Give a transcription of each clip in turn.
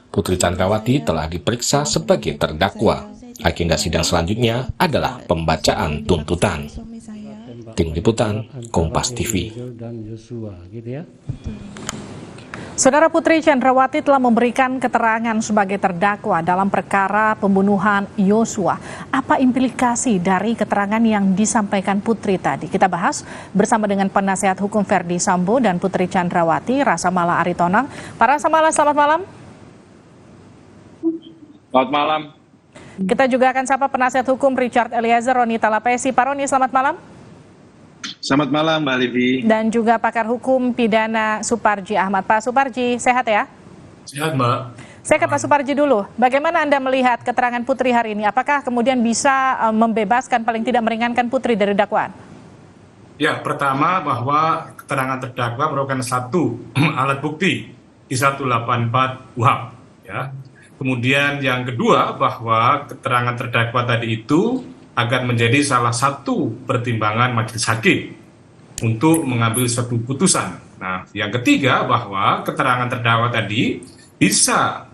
Putri Chandrawati telah diperiksa sebagai terdakwa. Agenda sidang selanjutnya adalah pembacaan tuntutan. Tim Liputan, Kompas TV. Saudara Putri Chandrawati telah memberikan keterangan sebagai terdakwa dalam perkara pembunuhan Yosua. Apa implikasi dari keterangan yang disampaikan Putri tadi? Kita bahas bersama dengan penasihat hukum Ferdi Sambo dan Putri Chandrawati, Rasa Mala Aritonang. Pak Rasa Mala, selamat malam. Selamat malam. Kita juga akan sapa penasihat hukum Richard Eliezer Roni Talapesi. Pak Roni, selamat malam. Selamat malam, Mbak Livi. Dan juga pakar hukum pidana Suparji Ahmad. Pak Suparji, sehat ya? Sehat, Mbak. Saya ke Pak Suparji dulu. Bagaimana Anda melihat keterangan Putri hari ini? Apakah kemudian bisa membebaskan, paling tidak meringankan Putri dari dakwaan? Ya, pertama bahwa keterangan terdakwa merupakan satu alat bukti di 184 KUHP. Ya. Kemudian yang kedua bahwa keterangan terdakwa tadi itu akan menjadi salah satu pertimbangan majelis hakim untuk mengambil suatu putusan. Nah, yang ketiga bahwa keterangan terdakwa tadi bisa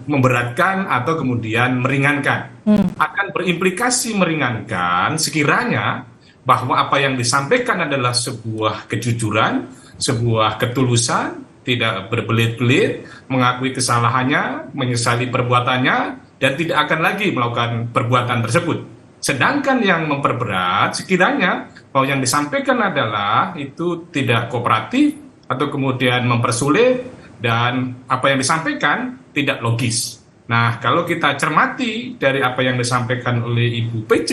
memberatkan atau kemudian meringankan. Akan berimplikasi meringankan sekiranya bahwa apa yang disampaikan adalah sebuah kejujuran, sebuah ketulusan, tidak berbelit-belit, mengakui kesalahannya, menyesali perbuatannya, dan tidak akan lagi melakukan perbuatan tersebut. Sedangkan yang memperberat sekiranya bahwa yang disampaikan adalah itu tidak kooperatif atau kemudian mempersulit dan apa yang disampaikan tidak logis. Nah, kalau kita cermati dari apa yang disampaikan oleh Ibu PC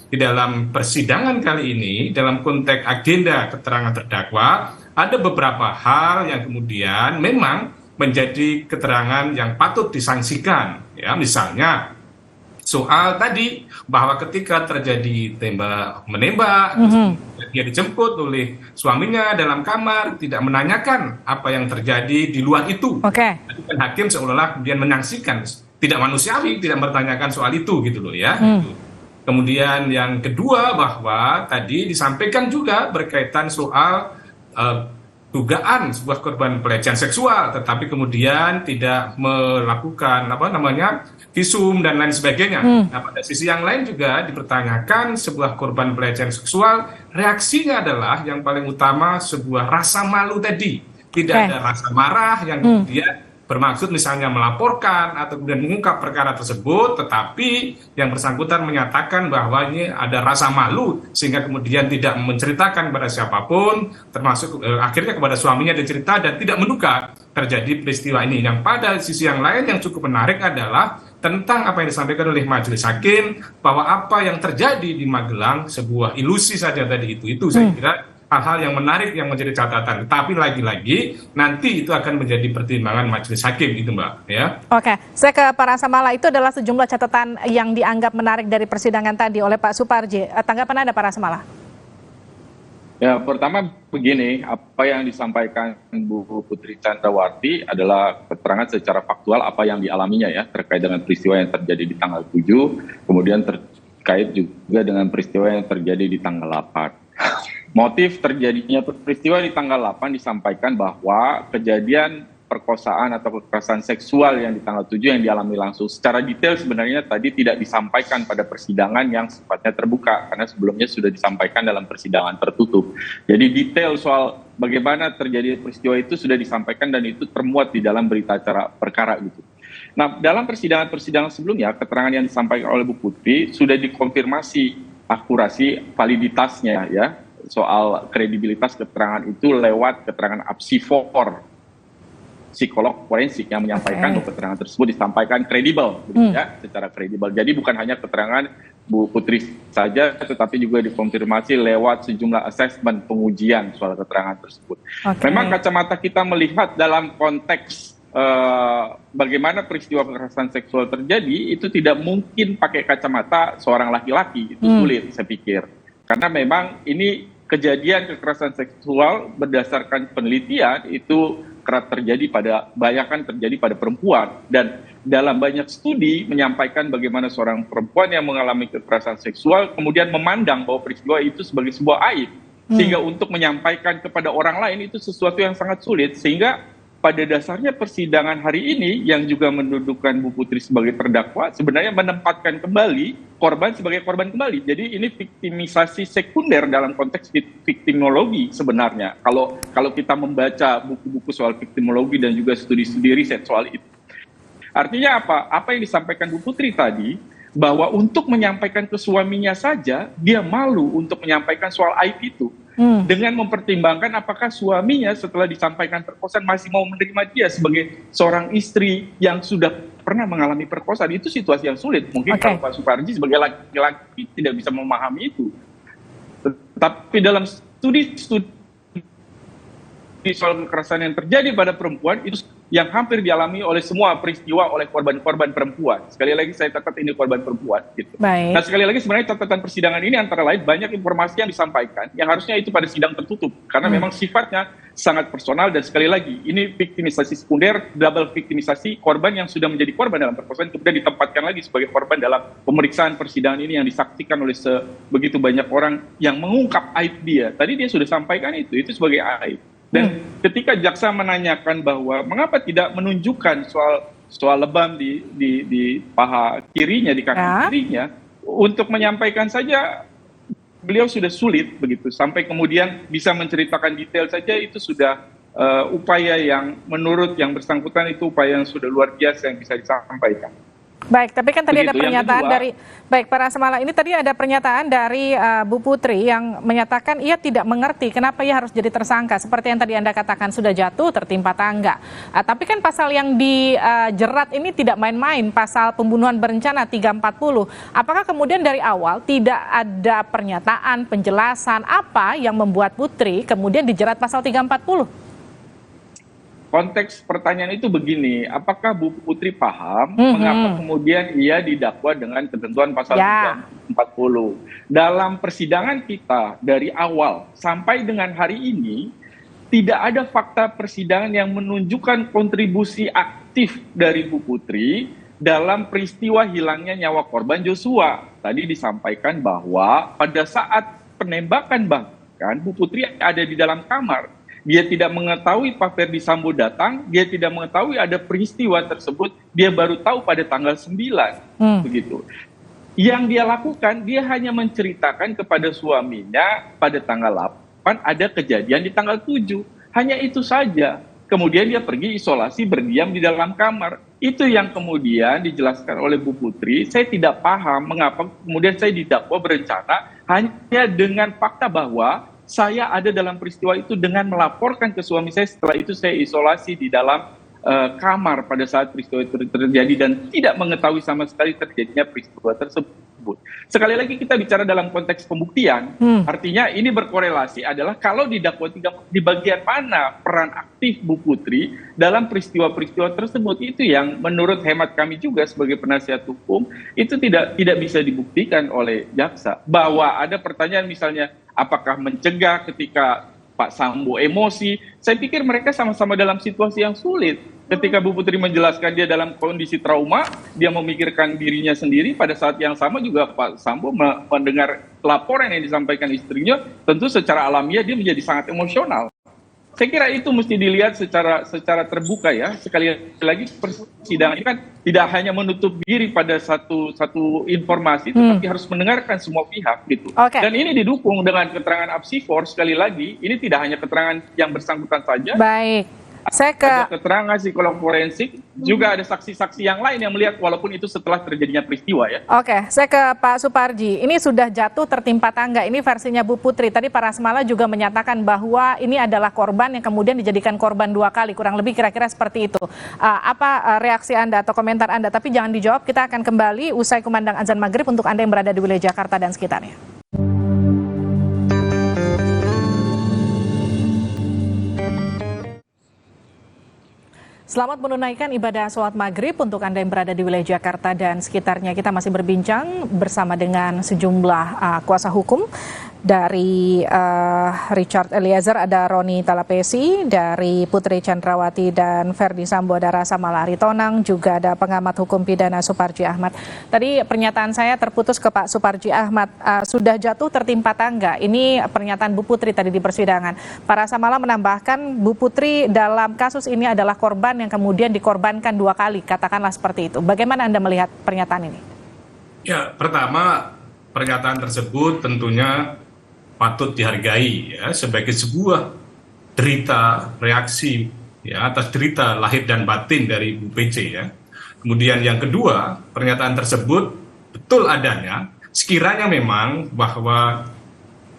di dalam persidangan kali ini, dalam konteks agenda keterangan terdakwa, ada beberapa hal yang kemudian memang menjadi keterangan yang patut disangsikan. Ya, misalnya soal tadi bahwa ketika terjadi tembak-menembak, dia dijemput oleh suaminya dalam kamar, tidak menanyakan apa yang terjadi di luar itu. Tadi kan hakim seolah-olah kemudian menyaksikan, tidak manusiawi, tidak bertanyakan soal itu gitu loh ya. Kemudian yang kedua bahwa tadi disampaikan juga berkaitan soal dugaan sebuah korban pelecehan seksual, tetapi kemudian tidak melakukan visum dan lain sebagainya. Nah, pada sisi yang lain juga dipertanyakan sebuah korban pelecehan seksual, reaksinya adalah yang paling utama sebuah rasa malu tadi. Tidak ada rasa marah yang kemudian bermaksud misalnya melaporkan atau kemudian mengungkap perkara tersebut, tetapi yang bersangkutan menyatakan bahwa ini ada rasa malu sehingga kemudian tidak menceritakan kepada siapapun, termasuk akhirnya kepada suaminya dicerita dan tidak menduga terjadi peristiwa ini. Yang pada sisi yang lain yang cukup menarik adalah tentang apa yang disampaikan oleh majelis hakim bahwa apa yang terjadi di Magelang sebuah ilusi saja tadi itu saya kira hal-hal yang menarik yang menjadi catatan. Tapi lagi-lagi nanti itu akan menjadi pertimbangan majelis hakim itu, Mbak. Ya. Oke, saya ke Pak Rasa Mala. Itu adalah sejumlah catatan yang dianggap menarik dari persidangan tadi oleh Pak Suparji. Tanggapan Anda, Pak Rasa Mala? Ya, pertama begini, apa yang disampaikan Bu Putri Chandrawati adalah keterangan secara faktual apa yang dialaminya ya, terkait dengan peristiwa yang terjadi di tanggal 7, kemudian terkait juga dengan peristiwa yang terjadi di tanggal 8. Motif terjadinya peristiwa di tanggal 8 disampaikan bahwa kejadian perkosaan atau kekerasan seksual yang di tanggal 7 yang dialami langsung secara detail sebenarnya tadi tidak disampaikan pada persidangan yang sifatnya terbuka karena sebelumnya sudah disampaikan dalam persidangan tertutup. Jadi detail soal bagaimana terjadi peristiwa itu sudah disampaikan dan itu termuat di dalam berita acara perkara gitu. Nah, dalam persidangan sebelumnya keterangan yang disampaikan oleh Bu Putri sudah dikonfirmasi akurasi validitasnya ya soal kredibilitas keterangan itu lewat keterangan apsifor psikolog forensik yang menyampaikan bahwa keterangan tersebut disampaikan kredibel, ya, secara kredibel. Jadi bukan hanya keterangan Bu Putri saja, tetapi juga dikonfirmasi lewat sejumlah asesmen pengujian soal keterangan tersebut. Memang kacamata kita melihat dalam konteks bagaimana peristiwa kekerasan seksual terjadi itu tidak mungkin pakai kacamata seorang laki-laki, itu sulit saya pikir. Karena memang ini kejadian kekerasan seksual berdasarkan penelitian itu kerap terjadi pada perempuan dan dalam banyak studi menyampaikan bagaimana seorang perempuan yang mengalami kekerasan seksual kemudian memandang bahwa peristiwa itu sebagai sebuah aib sehingga untuk menyampaikan kepada orang lain itu sesuatu yang sangat sulit sehingga pada dasarnya persidangan hari ini yang juga mendudukan Bu Putri sebagai terdakwa sebenarnya menempatkan kembali korban sebagai korban kembali. Jadi ini viktimisasi sekunder dalam konteks viktimologi sebenarnya. Kalau kita membaca buku-buku soal viktimologi dan juga studi-studi riset soal itu. Artinya apa? Apa yang disampaikan Bu Putri tadi, bahwa untuk menyampaikan ke suaminya saja, dia malu untuk menyampaikan soal aib itu. Dengan mempertimbangkan apakah suaminya setelah disampaikan perkosaan masih mau menerima dia sebagai seorang istri yang sudah pernah mengalami perkosaan. Itu situasi yang sulit. Mungkin kalau Pak Suparji sebagai laki-laki tidak bisa memahami itu. Tapi dalam studi soal kekerasan yang terjadi pada perempuan itu yang hampir dialami oleh semua peristiwa oleh korban-korban perempuan. Sekali lagi saya catat ini korban perempuan. Gitu. Nah sekali lagi sebenarnya catatan persidangan ini antara lain banyak informasi yang disampaikan yang harusnya itu pada sidang tertutup karena memang sifatnya sangat personal dan sekali lagi ini viktimisasi sekunder, double viktimisasi korban yang sudah menjadi korban dalam perkosaan kemudian ditempatkan lagi sebagai korban dalam pemeriksaan persidangan ini yang disaksikan oleh begitu banyak orang yang mengungkap aib dia. Tadi dia sudah sampaikan itu sebagai aib. Dan ketika jaksa menanyakan bahwa mengapa tidak menunjukkan soal lebam di paha kirinya, di kaki kirinya, untuk menyampaikan saja beliau sudah sulit begitu. Sampai kemudian bisa menceritakan detail saja itu sudah upaya yang menurut yang bersangkutan itu upaya yang sudah luar biasa yang bisa disampaikan. Baik, tapi kan tadi ada pernyataan dari, baik Pak Rasamala, ini tadi ada pernyataan dari Bu Putri yang menyatakan ia tidak mengerti kenapa ia harus jadi tersangka. Seperti yang tadi Anda katakan sudah jatuh tertimpa tangga. Tapi kan pasal yang dijerat ini tidak main-main, pasal pembunuhan berencana 340. Apakah kemudian dari awal tidak ada pernyataan, penjelasan apa yang membuat Putri kemudian dijerat pasal 340? Konteks pertanyaan itu begini, apakah Bu Putri paham mengapa kemudian ia didakwa dengan ketentuan pasal 340? Dalam persidangan kita dari awal sampai dengan hari ini, tidak ada fakta persidangan yang menunjukkan kontribusi aktif dari Bu Putri dalam peristiwa hilangnya nyawa korban Joshua. Tadi disampaikan bahwa pada saat penembakan bahkan Bu Putri ada di dalam kamar. Dia tidak mengetahui Pak Ferdi Sambo datang, dia tidak mengetahui ada peristiwa tersebut, dia baru tahu pada tanggal 9, begitu. Yang dia lakukan, dia hanya menceritakan kepada suaminya pada tanggal 8 ada kejadian di tanggal 7, hanya itu saja. Kemudian dia pergi isolasi, berdiam di dalam kamar. Itu yang kemudian dijelaskan oleh Bu Putri, saya tidak paham mengapa kemudian saya didakwa berencana hanya dengan fakta bahwa saya ada dalam peristiwa itu dengan melaporkan ke suami saya, setelah itu saya isolasi di dalam kamar pada saat peristiwa itu terjadi dan tidak mengetahui sama sekali terjadinya peristiwa tersebut. Sekali lagi kita bicara dalam konteks pembuktian, artinya ini berkorelasi adalah kalau didakwa di bagian mana peran aktif Bu Putri dalam peristiwa-peristiwa tersebut, itu yang menurut hemat kami juga sebagai penasihat hukum itu tidak bisa dibuktikan oleh jaksa. Bahwa ada pertanyaan misalnya apakah mencegah ketika Pak Sambo emosi, saya pikir mereka sama-sama dalam situasi yang sulit. Ketika Bu Putri menjelaskan dia dalam kondisi trauma, dia memikirkan dirinya sendiri, pada saat yang sama juga Pak Sambo mendengar laporan yang disampaikan istrinya, tentu secara alamiah dia menjadi sangat emosional. Saya kira itu mesti dilihat secara terbuka ya. Sekali lagi persidangan ini kan tidak hanya menutup diri pada satu informasi, tetapi harus mendengarkan semua pihak gitu. Dan ini didukung dengan keterangan apsifor. Sekali lagi, ini tidak hanya keterangan yang bersangkutan saja. Baik. Ada keterangan psikolog forensik, juga ada saksi-saksi yang lain yang melihat walaupun itu setelah terjadinya peristiwa ya. Oke, saya ke Pak Suparji. Ini sudah jatuh tertimpa tangga, ini versinya Bu Putri. Tadi Pak Rasamala juga menyatakan bahwa ini adalah korban yang kemudian dijadikan korban 2 kali, kurang lebih kira-kira seperti itu. Apa reaksi Anda atau komentar Anda? Tapi jangan dijawab, kita akan kembali usai kumandang azan maghrib untuk Anda yang berada di wilayah Jakarta dan sekitarnya. Selamat menunaikan ibadah sholat maghrib untuk Anda yang berada di wilayah Jakarta dan sekitarnya. Kita masih berbincang bersama dengan sejumlah kuasa hukum Dari Richard Eliezer ada Roni Talapesi, dari Putri Chandrawati dan Ferdi Sambo ada Rasa Mala Aritonang, juga ada pengamat hukum pidana Suparji Ahmad. Tadi pernyataan saya terputus ke Pak Suparji Ahmad, sudah jatuh tertimpa tangga. Ini pernyataan Bu Putri tadi di persidangan. Pak Rasa Mala menambahkan Bu Putri dalam kasus ini adalah korban yang kemudian dikorbankan 2 kali, katakanlah seperti itu. Bagaimana Anda melihat pernyataan ini? Ya, pertama pernyataan tersebut tentunya patut dihargai ya sebagai sebuah derita reaksi ya atas derita lahir dan batin dari Bu PC ya. Kemudian yang kedua, pernyataan tersebut betul adanya sekiranya memang bahwa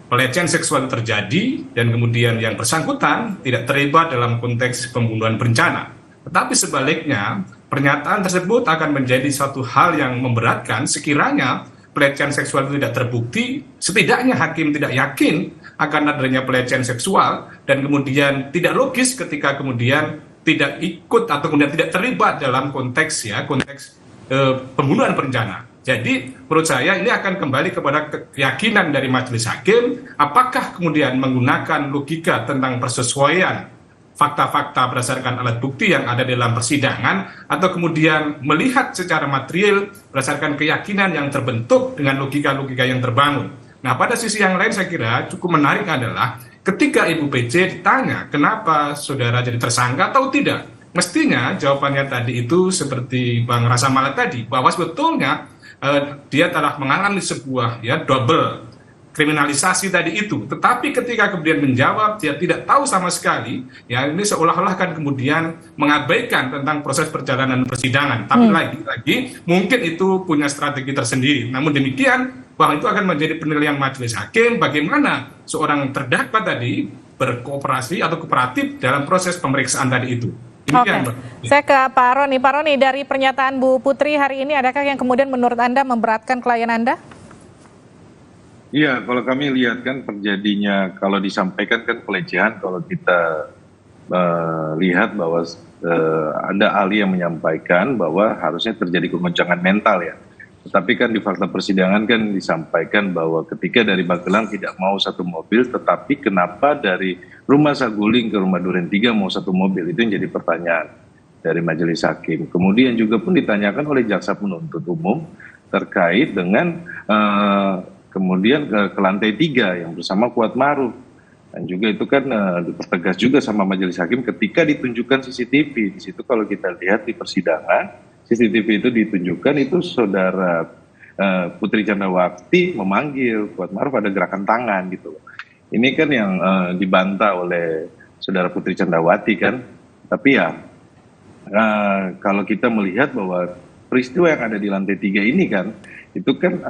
pelecehan seksual terjadi dan kemudian yang bersangkutan tidak terlibat dalam konteks pembunuhan berencana. Tetapi sebaliknya, pernyataan tersebut akan menjadi suatu hal yang memberatkan sekiranya pelecehan seksual itu tidak terbukti, setidaknya hakim tidak yakin akan adanya pelecehan seksual dan kemudian tidak logis ketika kemudian tidak ikut atau kemudian tidak terlibat dalam konteks pembunuhan berencana. Jadi menurut saya ini akan kembali kepada keyakinan dari majelis hakim apakah kemudian menggunakan logika tentang persesuaian fakta-fakta berdasarkan alat bukti yang ada dalam persidangan atau kemudian melihat secara material berdasarkan keyakinan yang terbentuk dengan logika-logika yang terbangun. Nah, pada sisi yang lain saya kira cukup menarik adalah ketika Ibu PC ditanya kenapa saudara jadi tersangka atau tidak. Mestinya jawabannya tadi itu seperti Bang Rasa Mala tadi, bahwa sebetulnya dia telah mengalami sebuah double kriminalisasi tadi itu, tetapi ketika kemudian menjawab dia tidak tahu sama sekali, ya ini seolah-olah kan kemudian mengabaikan tentang proses perjalanan persidangan. Tapi lagi-lagi mungkin itu punya strategi tersendiri. Namun demikian bahwa itu akan menjadi penilaian majelis hakim bagaimana seorang terdakwa tadi berkooperasi atau kooperatif dalam proses pemeriksaan tadi itu. Oke, saya ke Pak Roni. Pak Roni, dari pernyataan Bu Putri hari ini adakah yang kemudian menurut Anda memberatkan klien Anda? Iya, kalau kami lihat kan terjadinya, kalau disampaikan kan pelecehan, kalau kita lihat bahwa ada ahli yang menyampaikan bahwa harusnya terjadi kegoncangan mental ya. Tetapi kan di fakta persidangan kan disampaikan bahwa ketika dari Magelang tidak mau satu mobil, tetapi kenapa dari rumah Saguling ke rumah Duren 3 mau satu mobil, itu yang jadi pertanyaan dari majelis hakim. Kemudian juga pun ditanyakan oleh jaksa penuntut umum terkait dengan kemudian ke lantai 3 yang bersama Kuat Maruf. Dan juga itu kan dipertegas juga sama majelis hakim ketika ditunjukkan CCTV. Di situ kalau kita lihat di persidangan, CCTV itu ditunjukkan itu saudara Putri Chandrawati memanggil Kuat Maruf, ada gerakan tangan gitu. Ini kan yang dibantah oleh saudara Putri Chandrawati kan. Tapi ya kalau kita melihat bahwa peristiwa yang ada di lantai 3 ini kan, itu kan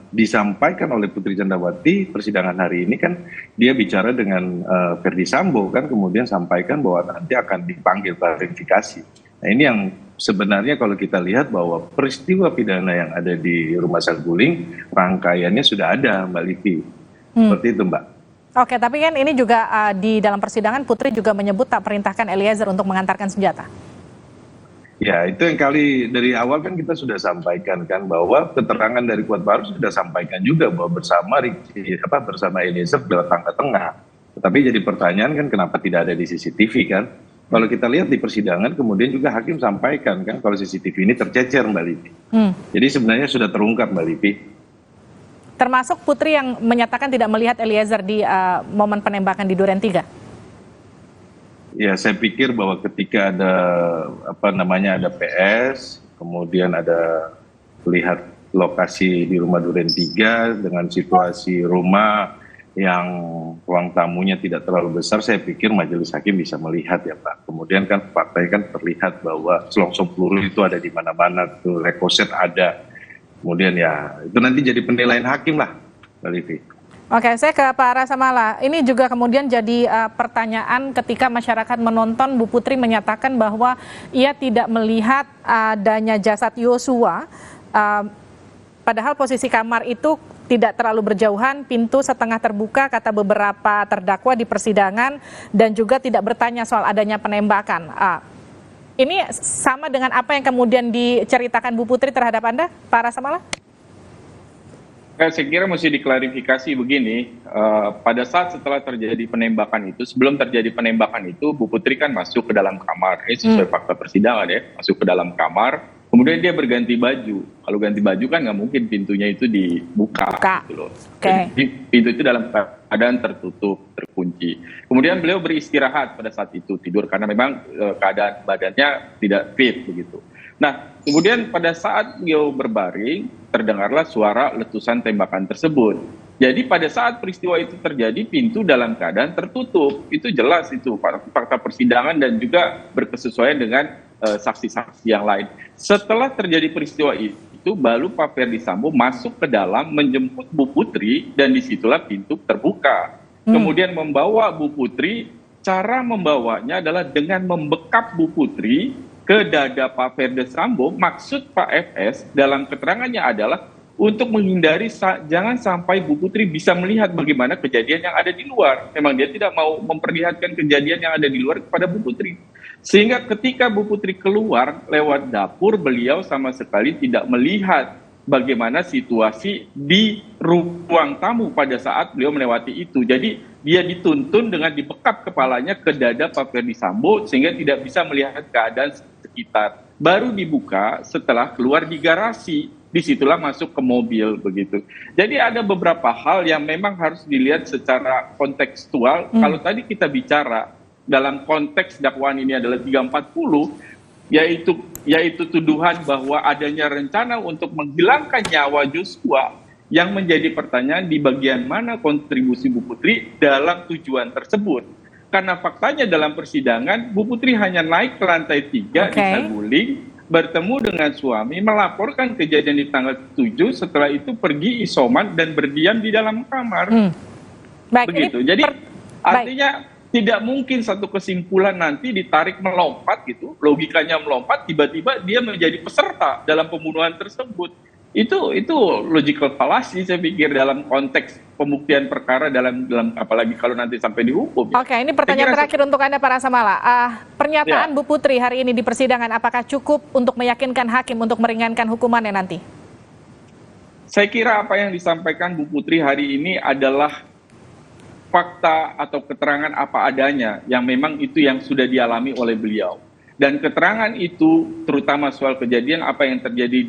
disampaikan oleh Putri Chandrawati persidangan hari ini kan dia bicara dengan Ferdi Sambo kan, kemudian sampaikan bahwa nanti akan dipanggil klarifikasi. Nah ini yang sebenarnya kalau kita lihat bahwa peristiwa pidana yang ada di rumah Saguling rangkaiannya sudah ada, Mbak Livi. Seperti itu, Mbak. Oke, tapi kan ini juga di dalam persidangan Putri juga menyebut tak perintahkan Eliezer untuk mengantarkan senjata. Ya, itu yang kali dari awal kan kita sudah sampaikan kan bahwa keterangan dari Kuat Maruf sudah sampaikan juga bahwa bersama Eliezer lewat tangga tengah. Tetapi jadi pertanyaan kan kenapa tidak ada di CCTV kan? Kalau kita lihat di persidangan kemudian juga hakim sampaikan kan kalau CCTV ini tercecer, Mbak Livi. Jadi sebenarnya sudah terungkap, Mbak Livi. Termasuk Putri yang menyatakan tidak melihat Eliezer di momen penembakan di Duren 3. Ya, saya pikir bahwa ketika ada ada PS, kemudian ada lihat lokasi di rumah Duren 3 dengan situasi rumah yang ruang tamunya tidak terlalu besar, saya pikir majelis hakim bisa melihat ya Pak. Kemudian kan faktanya kan terlihat bahwa selongsong peluru itu ada di mana-mana, tuh rekoset ada. Kemudian ya itu nanti jadi penilaian hakim lah, Mbak Livi. Oke, saya ke Pak Rasa Mala. Ini juga kemudian jadi pertanyaan ketika masyarakat menonton Bu Putri menyatakan bahwa ia tidak melihat adanya jasad Yosua, padahal posisi kamar itu tidak terlalu berjauhan, pintu setengah terbuka, kata beberapa terdakwa di persidangan, dan juga tidak bertanya soal adanya penembakan. Ini sama dengan apa yang kemudian diceritakan Bu Putri terhadap Anda, Pak Rasa Mala? Saya kira mesti diklarifikasi begini, pada saat setelah terjadi penembakan itu, sebelum terjadi penembakan itu, Bu Putri kan masuk ke dalam kamar, ini sesuai fakta persidangan ya, masuk ke dalam kamar, kemudian dia berganti baju. Kalau ganti baju kan nggak mungkin pintunya itu dibuka, gitu loh. Jadi pintu itu dalam keadaan tertutup, terkunci. Kemudian beliau beristirahat pada saat itu, tidur karena memang keadaan badannya tidak fit begitu. Nah, kemudian pada saat beliau berbaring, terdengarlah suara letusan tembakan tersebut. Jadi pada saat peristiwa itu terjadi, pintu dalam keadaan tertutup. Itu jelas itu fakta persidangan dan juga berkesesuaian dengan saksi-saksi yang lain. Setelah terjadi peristiwa itu, baru Pak Ferdisambo masuk ke dalam menjemput Bu Putri dan disitulah pintu terbuka. Kemudian membawa Bu Putri, cara membawanya adalah dengan membekap Bu Putri ke dada Pak Ferdisambo. Maksud Pak FS dalam keterangannya adalah untuk menghindari jangan sampai Bu Putri bisa melihat bagaimana kejadian yang ada di luar. Memang dia tidak mau memperlihatkan kejadian yang ada di luar kepada Bu Putri. Sehingga ketika Bu Putri keluar lewat dapur, beliau sama sekali tidak melihat bagaimana situasi di ruang tamu pada saat beliau melewati itu. Jadi dia dituntun dengan dibekap kepalanya ke dada Pak Ferdisambo sehingga tidak bisa melihat keadaan sekitar. Baru dibuka setelah keluar di garasi, disitulah masuk ke mobil begitu. Jadi ada beberapa hal yang memang harus dilihat secara kontekstual. Kalau tadi kita bicara dalam konteks dakwaan ini adalah 340, yaitu tuduhan bahwa adanya rencana untuk menghilangkan nyawa Joshua, yang menjadi pertanyaan di bagian mana kontribusi Bu Putri dalam tujuan tersebut. Karena faktanya dalam persidangan, Bu Putri hanya naik ke lantai 3 di Saguling, bertemu dengan suami, melaporkan kejadian di tanggal 7, setelah itu pergi isoman dan berdiam di dalam kamar. Begitu. Jadi artinya tidak mungkin satu kesimpulan nanti ditarik melompat gitu, logikanya melompat, tiba-tiba dia menjadi peserta dalam pembunuhan tersebut. Itu logical fallacy saya pikir dalam konteks pembuktian perkara dalam apalagi kalau nanti sampai dihukum. Oke, ini pertanyaan terakhir untuk Anda Pak Rasamala. Pernyataan Bu Putri hari ini di persidangan apakah cukup untuk meyakinkan hakim untuk meringankan hukumannya nanti? Saya kira apa yang disampaikan Bu Putri hari ini adalah fakta atau keterangan apa adanya yang memang itu yang sudah dialami oleh beliau. Dan keterangan itu terutama soal kejadian apa yang terjadi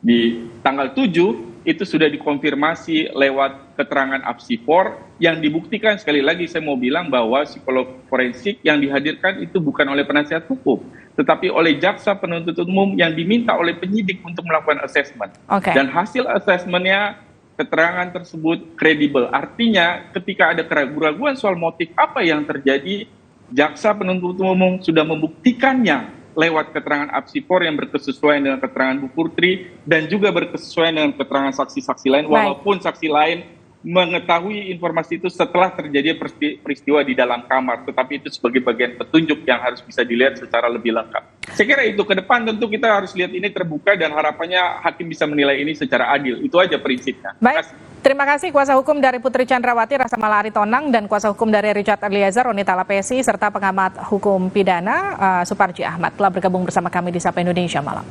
di tanggal 7 itu sudah dikonfirmasi lewat keterangan apsifor yang dibuktikan. Sekali lagi saya mau bilang bahwa psikolog forensik yang dihadirkan itu bukan oleh penasihat hukum, tetapi oleh jaksa penuntut umum yang diminta oleh penyidik untuk melakukan assessment. Dan hasil assessmentnya, keterangan tersebut kredibel. Artinya ketika ada keraguan-keraguan soal motif apa yang terjadi, jaksa penuntut umum sudah membuktikannya lewat keterangan apsifor yang berkesesuaian dengan keterangan Bu Putri dan juga berkesesuaian dengan keterangan saksi-saksi lain, walaupun saksi lain mengetahui informasi itu setelah terjadi peristiwa di dalam kamar, tetapi itu sebagai bagian petunjuk yang harus bisa dilihat secara lebih lengkap. Saya kira itu ke depan tentu kita harus lihat ini terbuka dan harapannya hakim bisa menilai ini secara adil. Itu aja prinsipnya. Baik, terima kasih kuasa hukum dari Putri Chandrawati Rasamala Aritonang dan kuasa hukum dari Richard Eliezer Ronita Lapesi serta pengamat hukum pidana Suparji Ahmad telah bergabung bersama kami di Sapa Indonesia Malam.